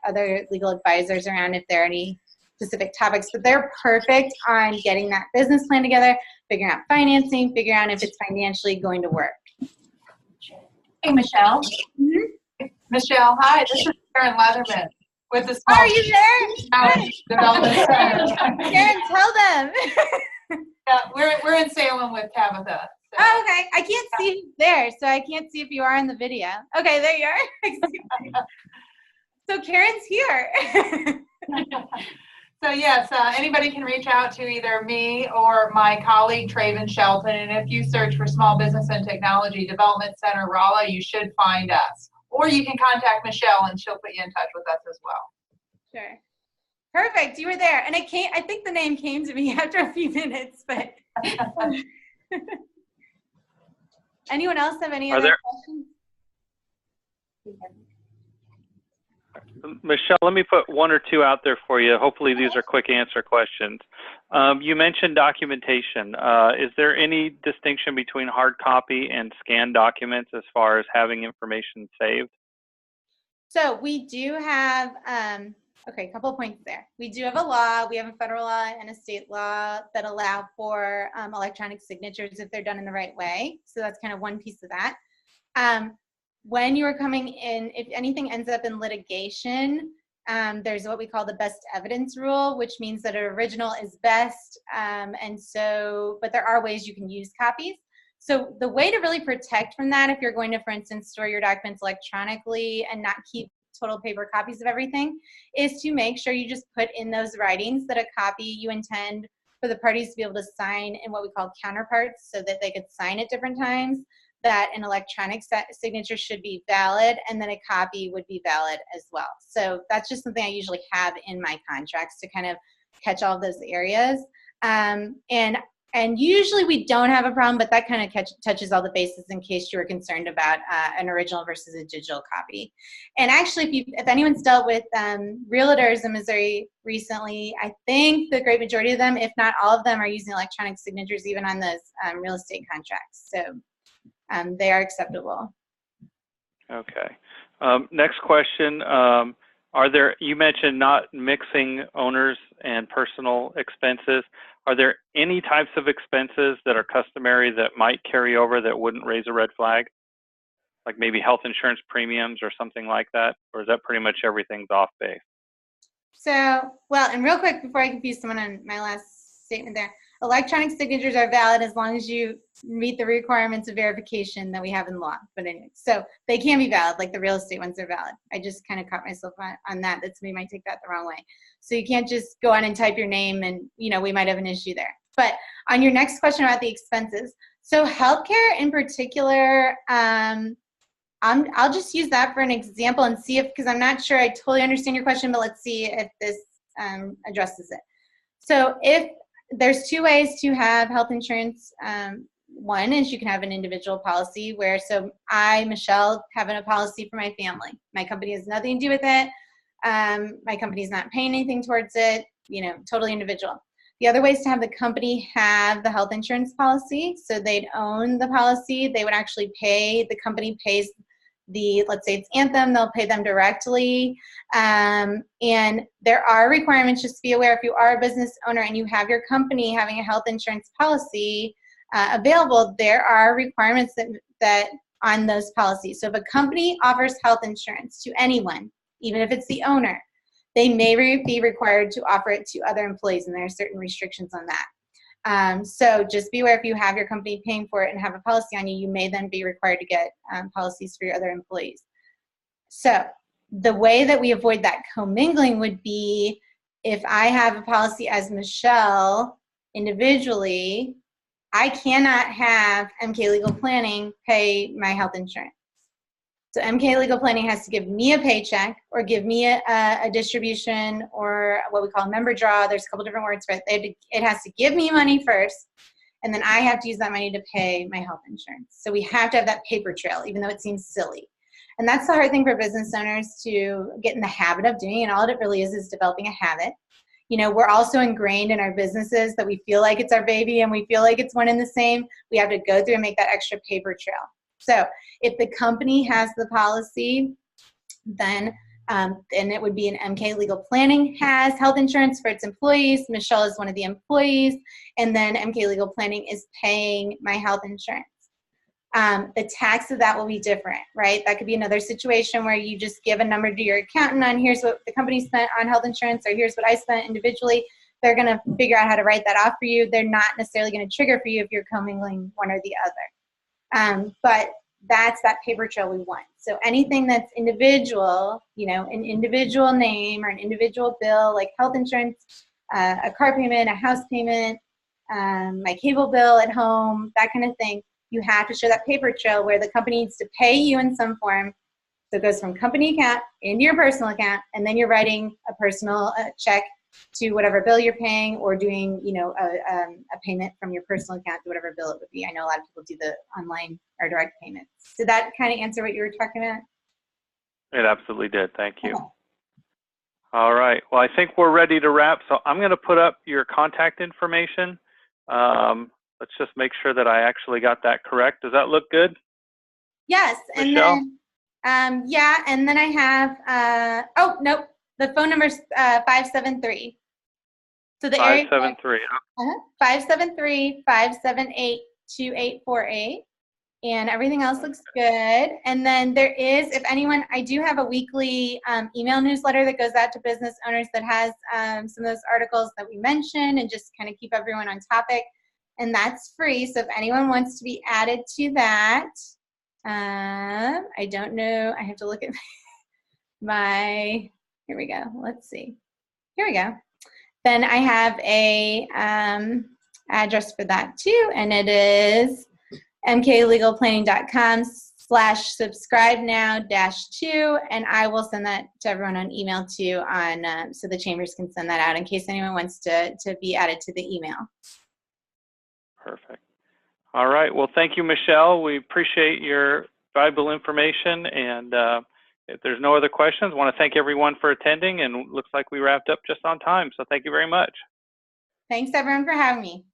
other legal advisors around if there are any specific topics, but they're perfect on getting that business plan together, figuring out financing, figuring out if it's financially going to work. Hey, Michelle. Mm-hmm. Michelle, hi, this is Karen Leatherman with the Small Are you there? Development Center. Karen, tell them. Yeah, we're in Salem with Tabitha. So. Oh, okay. I can't see who's there, so I can't see if you are in the video. Okay, there you are. So Karen's here. So yes, anybody can reach out to either me or my colleague Traven Shelton, and if you search for Small Business and Technology Development Center Rolla, you should find us. Or you can contact Michelle and she'll put you in touch with us as well. Sure. Perfect. You were there. And it came, I think the name came to me after a few minutes, but anyone else have any other questions? Michelle, let me put one or two out there for you. Hopefully these are quick answer questions. You mentioned documentation. Is there any distinction between hard copy and scanned documents as far as having information saved? So we do have, okay, a couple of points there. We do have a law. We have a federal law and a state law that allow for electronic signatures if they're done in the right way. So that's kind of one piece of that. When you are coming in, if anything ends up in litigation, there's what we call the best evidence rule, which means that an original is best. And so, but there are ways you can use copies. So the way to really protect from that, if you're going to, for instance, store your documents electronically and not keep total paper copies of everything, is to make sure you just put in those writings that a copy you intend for the parties to be able to sign in what we call counterparts, so that they could sign at different times, that an electronic signature should be valid, and then a copy would be valid as well. So that's just something I usually have in my contracts to kind of catch all of those areas. And usually we don't have a problem, but that kind of touches all the bases in case you were concerned about an original versus a digital copy. And actually, if anyone's dealt with realtors in Missouri recently, I think the great majority of them, if not all of them, are using electronic signatures even on those real estate contracts. So they are acceptable. Okay. Next question. You mentioned not mixing owners and personal expenses. Are there any types of expenses that are customary that might carry over that wouldn't raise a red flag? Like maybe health insurance premiums or something like that? Or is that pretty much everything's off base? So, well, and real quick before I confuse someone on my last statement there, electronic signatures are valid as long as you meet the requirements of verification that we have in law. But anyway, so they can be valid, like the real estate ones are valid. I just kind of caught myself on that somebody might take that the wrong way. So you can't just go on and type your name and, you know, we might have an issue there. But on your next question about the expenses, so healthcare in particular, I'll just use that for an example and see if, because I'm not sure I totally understand your question, but let's see if this addresses it. So if there's two ways to have health insurance. One is you can have an individual policy where, so I, Michelle, having a policy for my family. My company has nothing to do with it. My company's not paying anything towards it, you know, totally individual. The other way is to have the company have the health insurance policy. So they'd own the policy. They would actually pay, the company pays let's say it's Anthem, they'll pay them directly. And there are requirements, just be aware, if you are a business owner and you have your company having a health insurance policy available, there are requirements that on those policies. So if a company offers health insurance to anyone, even if it's the owner, they may be required to offer it to other employees, and there are certain restrictions on that. So just be aware, if you have your company paying for it and have a policy on you, you may then be required to get policies for your other employees. So the way that we avoid that commingling would be, if I have a policy as Michele individually, I cannot have MK Legal Planning pay my health insurance. So MK Legal Planning has to give me a paycheck or give me a distribution, or what we call a member draw. There's a couple different words for it. It has to give me money first, and then I have to use that money to pay my health insurance. So we have to have that paper trail, even though it seems silly. And that's the hard thing for business owners to get in the habit of doing, and all it really is developing a habit. You know, we're also ingrained in our businesses that we feel like it's our baby and we feel like it's one and the same. We have to go through and make that extra paper trail. So if the company has the policy, then it would be an MK Legal Planning has health insurance for its employees. Michele is one of the employees, and then MK Legal Planning is paying my health insurance. The tax of that will be different, right? That could be another situation where you just give a number to your accountant on, here's what the company spent on health insurance, or here's what I spent individually. They're going to figure out how to write that off for you. They're not necessarily going to trigger for you if you're commingling one or the other. But that's that paper trail we want. So anything that's individual, you know, an individual name or an individual bill, like health insurance, a car payment, a house payment, my cable bill at home, that kind of thing, you have to show that paper trail where the company needs to pay you in some form. So it goes from company account into your personal account, and then you're writing a personal check to whatever bill you're paying, or doing, you know, a payment from your personal account to whatever bill it would be. I know a lot of people do the online or direct payments. Did that kind of answer what you were talking about? It absolutely did. Thank you. All right. Well, I think we're ready to wrap. So I'm going to put up your contact information. Let's just make sure that I actually got that correct. Does that look good? Yes. And Michele? then, yeah. And then I have, oh, nope. The phone number is 573. So the area 573. 573-578-2848. And everything else looks good. And then there is, if anyone, I do have a weekly email newsletter that goes out to business owners that has some of those articles that we mentioned, and just kind of keep everyone on topic. And that's free. So if anyone wants to be added to that, I don't know. I have to look at my, here we go. Let's see. Here we go. Then I have a address for that too. And it is mklegalplanning.com/subscribe-now-2, and I will send that to everyone on email too, on so the chambers can send that out in case anyone wants to be added to the email. Perfect. All right. Well, thank you, Michele. We appreciate your valuable information, and if there's no other questions, I want to thank everyone for attending, and looks like we wrapped up just on time. So thank you very much. Thanks everyone for having me.